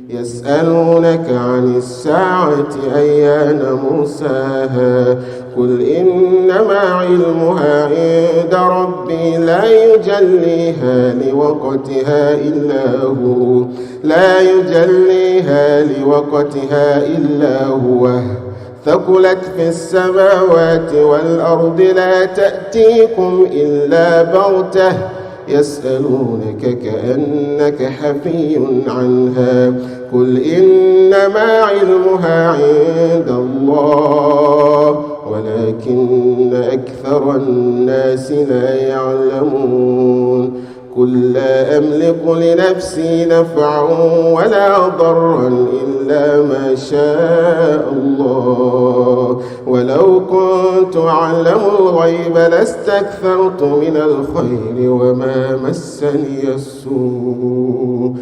يسألونك عن الساعة أيان مرساها قل إنما علمها عند ربي لا يجليها لوقتها إلا هو ثقلت في السماوات والأرض لا تأتيكم إلا بغتة يسألونك كأنك حفي عنها قل إنما علمها عند الله ولكن أكثر الناس لا يعلمون قل لا أملك لنفسي نفعا ولا ضرا إلا ما شاء الله ولو كنت أعلم الغيب لاستكثرت من الخير وما مسني السوء